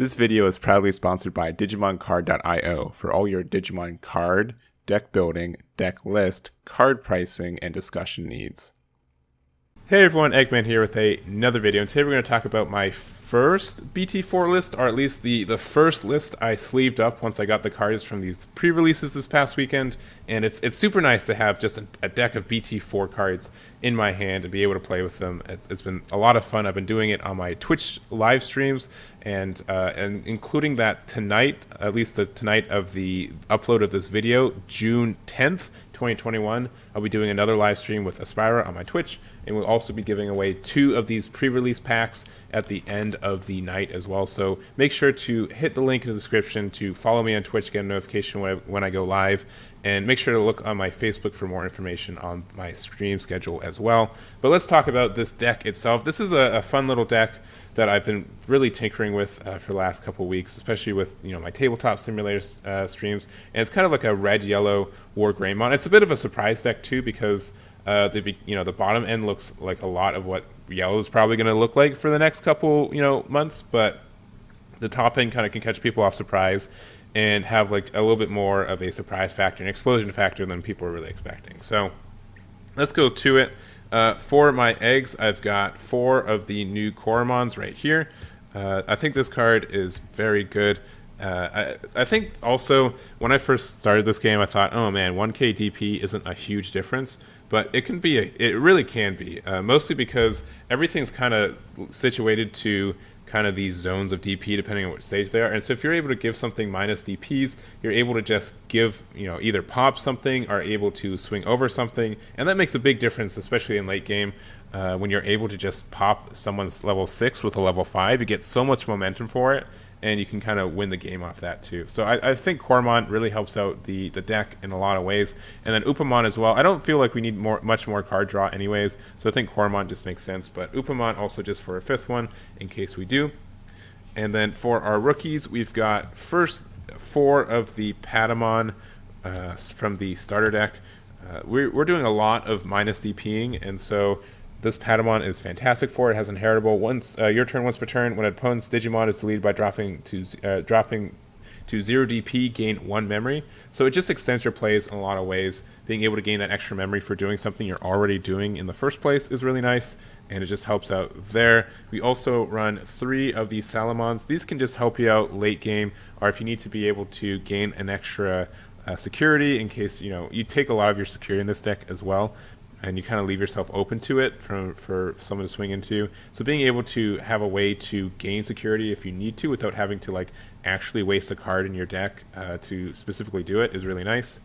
This video is proudly sponsored by DigimonCard.io for all your Digimon card, deck building, deck list, card pricing, and discussion needs. Hey everyone, Egman here with another video, and today we're going to talk about my first BT4 list, or at least the first list I sleeved up once I got the cards from these pre-releases this past weekend, and it's super nice to have just a deck of BT4 cards in my hand and be able to play with them. It's been a lot of fun. I've been doing it on my Twitch live streams, and including that tonight, at least the tonight of the upload of this video, June 10th, 2021, I'll be doing another live stream with Aspira on my Twitch, and we'll also be giving away 2 of these pre-release packs at the end of the night as well. So make sure to hit the link in the description to follow me on Twitch, get a notification when I go live, and make sure to look on my Facebook for more information on my stream schedule as well. But let's talk about this deck itself. This is a fun little deck that I've been really tinkering with for the last couple weeks, especially with my tabletop simulator streams. And it's kind of like a red-yellow War Greymon. It's a bit of a surprise deck too, because the bottom end looks like a lot of what yellow is probably going to look like for the next couple months, but the top end kind of can catch people off surprise and have like a little bit more of a surprise factor, an explosion factor than people are really expecting. So let's go to it. For my eggs, I've got 4 of the new Coromons right here. I think this card is very good. I think also when I first started this game, I thought, oh man, 1k DP isn't a huge difference, but it can be. It really can be. Mostly because everything's kind of situated to kind of these zones of DP depending on what stage they are. And so if you're able to give something minus DPs, you're able to just give, either pop something or able to swing over something. And that makes a big difference, especially in late game. When you're able to just pop someone's level 6 with a level 5, you get so much momentum for it, and you can kind of win the game off that too. So I think Coromon really helps out the deck in a lot of ways. And then Upamon as well. I don't feel like we need much more card draw anyways, so I think Coromon just makes sense. But Upamon also just for a 5th one, in case we do. And then for our rookies, we've got first 4 of the Patamon from the starter deck. We're doing a lot of minus DPing, and so this Patamon is fantastic for it. It has inheritable your turn once per turn. When an opponent's Digimon is deleted by dropping to 0 DP, gain 1 memory. So it just extends your plays in a lot of ways. Being able to gain that extra memory for doing something you're already doing in the first place is really nice, and it just helps out there. We also run 3 of these Salamons. These can just help you out late game, or if you need to be able to gain an extra security in case you take a lot of your security in this deck as well, and you kind of leave yourself open to it for someone to swing into. So being able to have a way to gain security if you need to without having to actually waste a card in your deck to specifically do it is really nice.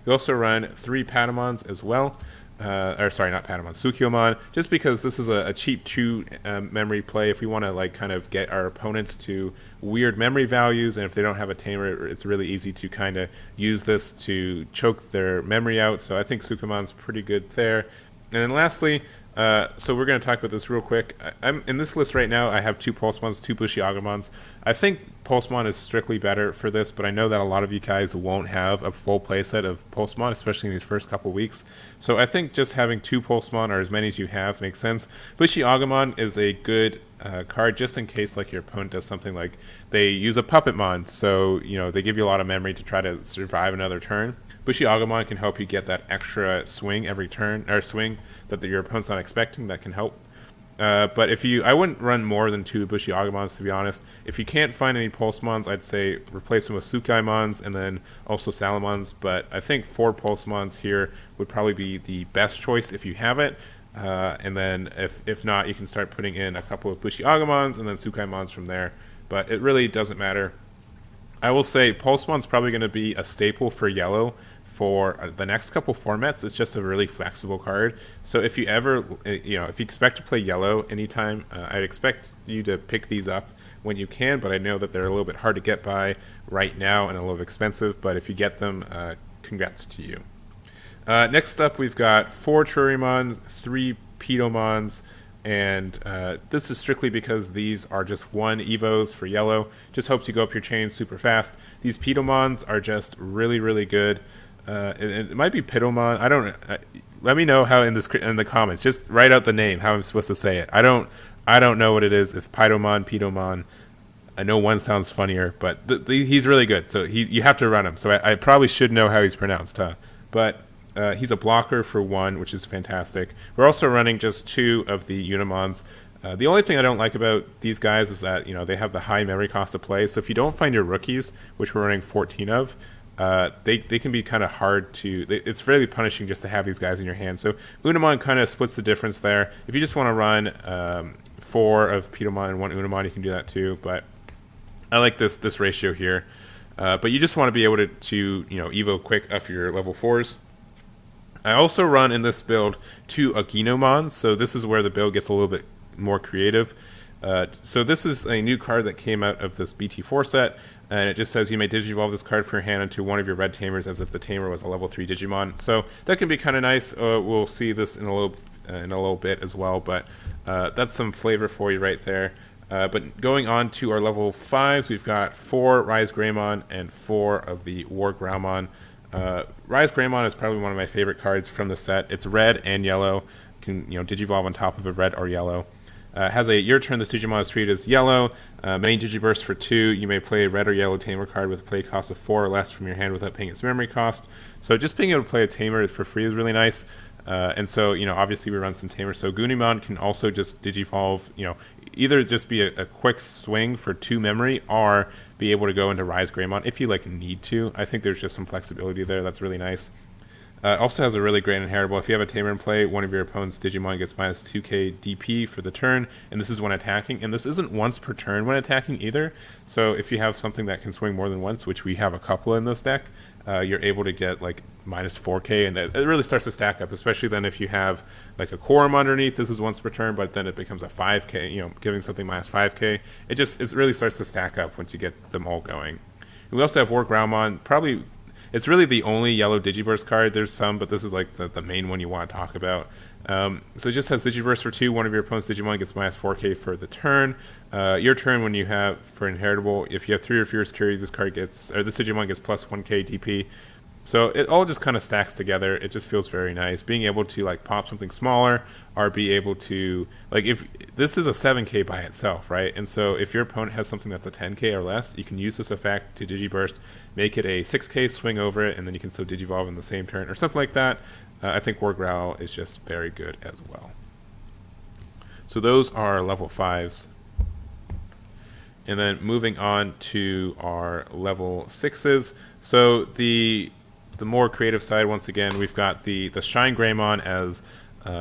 You also run 3 Patamons as well. Or sorry, not Patamon, Sukiomon, just because this is a cheap 2 memory play. If we want to kind of get our opponents to weird memory values, and if they don't have a tamer, it's really easy to kind of use this to choke their memory out. So I think Sukiomon's pretty good there. And then lastly, so we're going to talk about this real quick. I'm in this list right now. I have 2 Pulsemons, 2 Bushiagamons. I think Pulsemon is strictly better for this, but I know that a lot of you guys won't have a full playset of Pulsemon, especially in these first couple weeks. So I think just having 2 Pulsemon, or as many as you have, makes sense. Bushiagamon is a good card just in case your opponent does something like they use a Puppetmon, so they give you a lot of memory to try to survive another turn. Bushiagamon can help you get that extra swing every turn, or swing that your opponent's not expecting. That can help. But I wouldn't run more than 2 Bushiagamons, to be honest. If you can't find any Pulsemons, I'd say replace them with Sukaimons and then also Salamons. But I think 4 Pulsemons here would probably be the best choice if you have it. And then if not, you can start putting in a couple of Bushiagamons and then Sukaimons from there. But it really doesn't matter. I will say Pulsemon's probably going to be a staple for yellow for the next couple formats. It's just a really flexible card. So if you ever, if you expect to play yellow anytime, I'd expect you to pick these up when you can, but I know that they're a little bit hard to get by right now and a little expensive, but if you get them, congrats to you. Next up, we've got 4 Trurimon, 3 Pedomons, and this is strictly because these are just 1 Evos for yellow. Just helps you go up your chain super fast. These Pedomons are just really, really good. It might be Pidomon. I don't. Let me know how in the comments. Just write out the name, how I'm supposed to say it. I don't know what it is. If Pidomon, Pedomon. I know one sounds funnier, but he's really good. So you have to run him. So I probably should know how he's pronounced, huh? But he's a blocker for 1, which is fantastic. We're also running just 2 of the Unimons. The only thing I don't like about these guys is that they have the high memory cost to play. So if you don't find your rookies, which we're running 14 of, they can be kind of hard to. It's really punishing just to have these guys in your hand. So Unimon kind of splits the difference there. If you just want to run 4 of Pitomon and 1 Unimon, you can do that too. But I like this ratio here. But you just want to be able to evo quick up your level 4s. I also run in this build 2 Aginomons, so this is where the build gets a little bit more creative. So this is a new card that came out of this BT4 set, and it just says you may digivolve this card from your hand into one of your red Tamers as if the Tamer was a level 3 Digimon. So that can be kind of nice. We'll see this in a little bit as well, but that's some flavor for you right there. But going on to our level 5s, we've got 4 Rise Greymon and 4 of the War Growlmon. Rise Greymon is probably one of my favorite cards from the set. It's red and yellow. Can digivolve on top of a red or yellow. Has a your turn. This Digimon is treated as yellow. Main Digiburst for 2. You may play a red or yellow Tamer card with a play cost of 4 or less from your hand without paying its memory cost. So just being able to play a Tamer for free is really nice. And so obviously we run some Tamers. So Gunimon can also just digivolve. Either just be a quick swing for 2 memory, or be able to go into Rise Greymon if you need to. I think there's just some flexibility there. That's really nice. Also has a really great inheritable. If you have a Tamer in play, one of your opponent's Digimon gets minus 2k DP for the turn, and this is when attacking. And this isn't once per turn when attacking either. So if you have something that can swing more than once, which we have a couple in this deck, you're able to get minus 4k, and it really starts to stack up, especially then if you have a Quorum underneath. This is once per turn, but then it becomes a 5k, giving something minus 5k. It really starts to stack up once you get them all going. And we also have War Growlmon. Probably it's really the only yellow Digiburst card. There's some, but this is the main one you want to talk about. So it just has Digiburst for 2. One of your opponent's Digimon gets minus 4k for the turn. Your turn, when you have for inheritable, if you have 3 or fewer security, this Digimon gets plus 1k DP. So it all just kind of stacks together. It just feels very nice. Being able to pop something smaller, or be able to if this is a 7k by itself, right? And so if your opponent has something that's a 10k or less, you can use this effect to Digiburst, make it a 6k, swing over it, and then you can still Digivolve in the same turn or something like that. I think War Growl is just very good as well. So those are level 5s. And then moving on to our level 6s. So the more creative side, once again, we've got the Shine Greymon as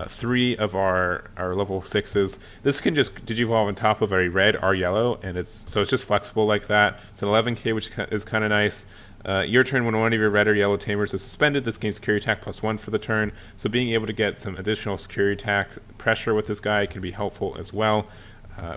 3 of our level 6s. This can just digivolve on top of a red or yellow, and it's just flexible like that. It's an 11k, which is kind of nice. Your turn, when one of your red or yellow Tamers is suspended, this gains security attack plus 1 for the turn. So being able to get some additional security attack pressure with this guy can be helpful as well.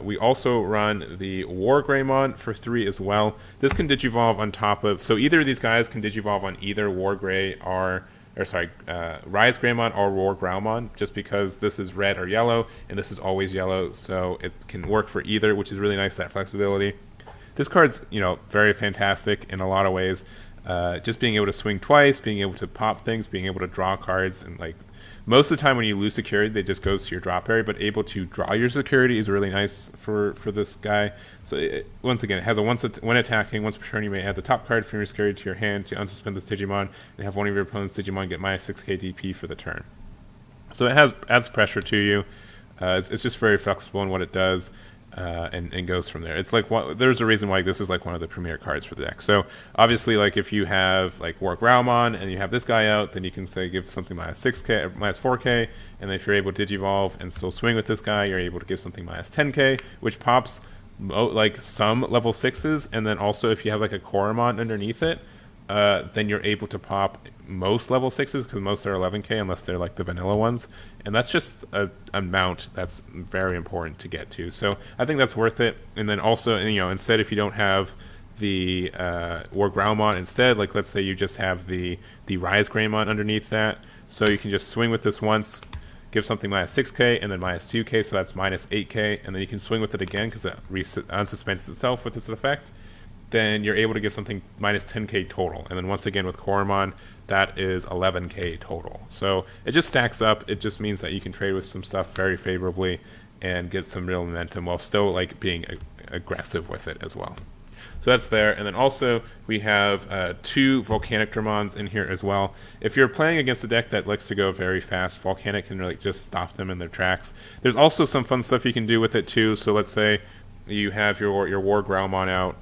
We also run the War Greymon for 3 as well. This can digivolve on top of, so either of these guys can digivolve on either War Grey Rise Greymon or War Growlmon, just because this is red or yellow, and this is always yellow, so it can work for either, which is really nice, that flexibility. This card's, very fantastic in a lot of ways. Just being able to swing twice, being able to pop things, being able to draw cards, and most of the time when you lose security, they just goes to your drop area, but able to draw your security is really nice for this guy. So once again, it has when attacking, once per turn, you may add the top card from your security to your hand to unsuspend this Digimon, and have one of your opponent's Digimon get minus 6k DP for the turn. So it adds pressure to you. It's just very flexible in what it does. And goes from there. It's there's a reason why this is one of the premier cards for the deck. So obviously, if you have War Growlmon and you have this guy out, then you can say give something minus 6k or minus 4k, and then if you're able to digivolve and still swing with this guy, you're able to give something minus 10k, which pops some level 6s, and then also if you have a Koromon underneath it, then you're able to pop most level 6s, because most are 11k unless they're the vanilla ones, and that's just a amount that's very important to get to. So I think that's worth it. And then also, instead, if you don't have the War Growlmon, instead, let's say you just have the Rise Greymon underneath that, so you can just swing with this once, give something minus 6k, and then minus 2k, so that's minus 8k, and then you can swing with it again because it unsuspends itself with this effect. Then you're able to give something minus 10k total. And then once again with Koromon, that is 11k total. So it just stacks up. It just means that you can trade with some stuff very favorably. and get some real momentum while still like being aggressive with it as well. So that's there. And then also we have 2 Volcanic Dramons in here as well. If you're playing against a deck that likes to go very fast, Volcanic can really just stop them in their tracks. There's also some fun stuff you can do with it too. So let's say you have your War Greymon out,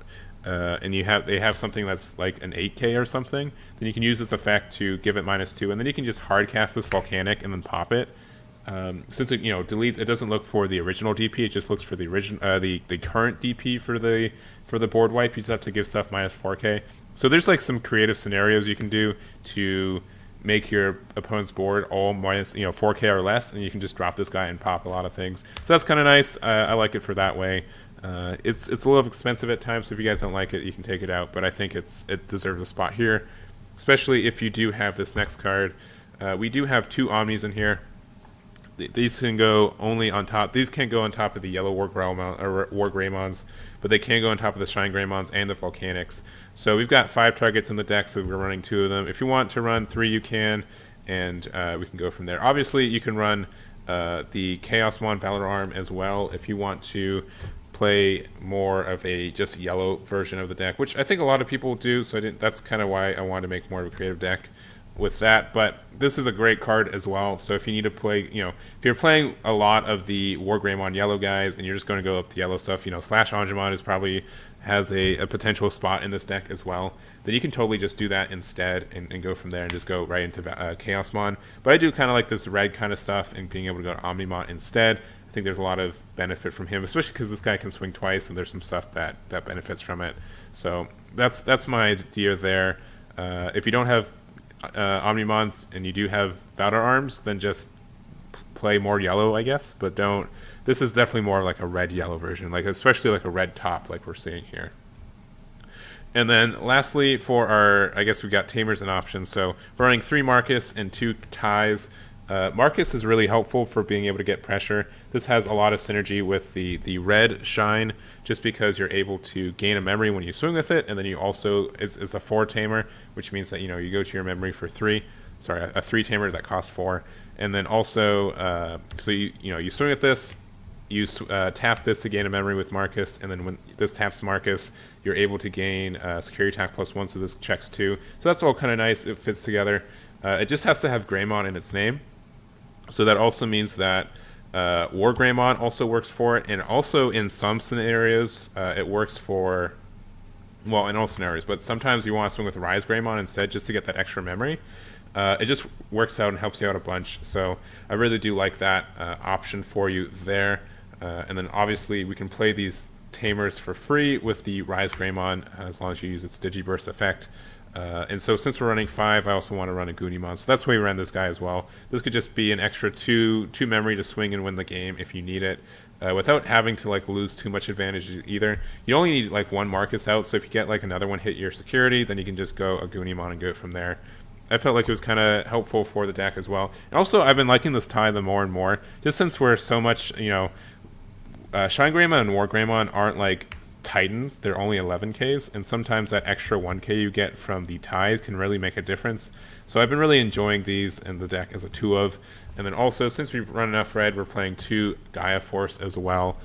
and they have something that's like an 8k or something, then you can use this effect to give it -2, and then you can just hard cast this Volcanic and then pop it. Since it deletes, it doesn't look for the original DP. It just looks for the original the current DP for the board wipe. You just have to give stuff -4k. So there's like some creative scenarios you can do to make your opponent's board all minus 4k or less, and you can just drop this guy and pop a lot of things. So that's kind of nice. I like it for that way. It's a little expensive at times, so if you guys don't like it, you can take it out. But I think it deserves a spot here, especially if you do have this next card. We do have 2 Omnis in here. These can go only on top. These can't go on top of the yellow War Greymons, but they can go on top of the Shine Greymons and the Volcanics. So we've got 5 targets in the deck, so we're running 2 of them. If you want to run 3, you can, and we can go from there. Obviously, you can run the Chaosmon Valor Arm as well if you want to play more of a just yellow version of the deck, which I think a lot of people do. So that's kind of why I wanted to make more of a creative deck with that. But this is a great card as well. So if you need to play, if you're playing a lot of the War Greymon yellow guys and you're just going to go up the yellow stuff, Slash Angemon is probably has a potential spot in this deck as well, then you can totally just do that instead and go from there and just go right into Chaosmon. But I do kind of like this red kind of stuff and being able to go to Omnimon instead. I think there's a lot of benefit from him, especially because this guy can swing twice and there's some stuff that benefits from it. So that's my idea there. If you don't have Omnimons and you do have Valor Arms, then just play more yellow, I guess. But don't. This is definitely more like a red-yellow version, especially like a red top, like we're seeing here. And then lastly, for our, I guess we got Tamers and options. So we're running 3 Marcus and 2 Ties. Marcus is really helpful for being able to get pressure. This has a lot of synergy with the red Shine, just because you're able to gain a memory when you swing with it, and then you also, it's a 4 Tamer, which means that you go to your memory for 3. Sorry, a 3 Tamer that costs 4. And then also, so you swing at this, you tap this to gain a memory with Marcus, and then when this taps Marcus, you're able to gain security attack +1, so this checks 2. So that's all kind of nice. It fits together. It just has to have Greymon in its name. So that also means that War Greymon also works for it, and also in some scenarios it works for, well, in all scenarios, but sometimes you want to swing with Rise Greymon instead just to get that extra memory. It just works out and helps you out a bunch, so I really do like that option for you there. And then obviously we can play these Tamers for free with the Rise Greymon as long as you use its Digiburst effect. And so since we're running 5, I also want to run a Goonimon, so that's why we ran this guy as well. This could just be an extra 2 memory to swing and win the game if you need it, without having to lose too much advantage either. You only need 1 Marcus out, so if you get another one hit your security, then you can just go a Goonimon and go from there. I felt like it was kind of helpful for the deck as well. And also, I've been liking this tie the more and more, just since we're so much, Shine Greymon and War Greymon aren't Titans, they're only 11Ks, and sometimes that extra 1K you get from the ties can really make a difference. So I've been really enjoying these in the deck as a 2 of. And then also, since we've run enough red, we're playing 2 Gaia Force as well.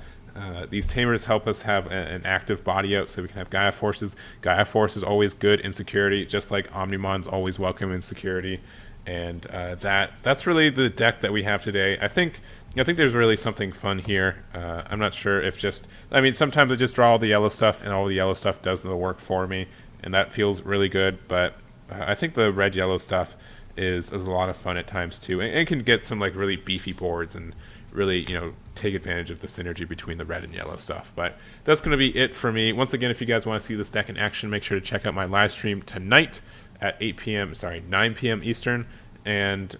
These Tamers help us have an active body out, so we can have Gaia Forces. Gaia Force is always good in security, just like Omnimon's always welcome in security. And that's really the deck that we have today. I think there's really something fun here. I'm not sure if sometimes I just draw all the yellow stuff, and all the yellow stuff does the work for me, and that feels really good. But I think the red-yellow stuff is a lot of fun at times too, and it can get some really beefy boards and really take advantage of the synergy between the red and yellow stuff. But that's going to be it for me. Once again, if you guys want to see this deck in action, make sure to check out my live stream tonight at 9 p.m. Eastern. And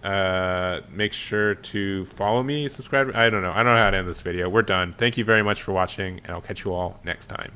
make sure to follow me, subscribe. I don't know how to end this video. We're done. Thank you very much for watching, and I'll catch you all next time.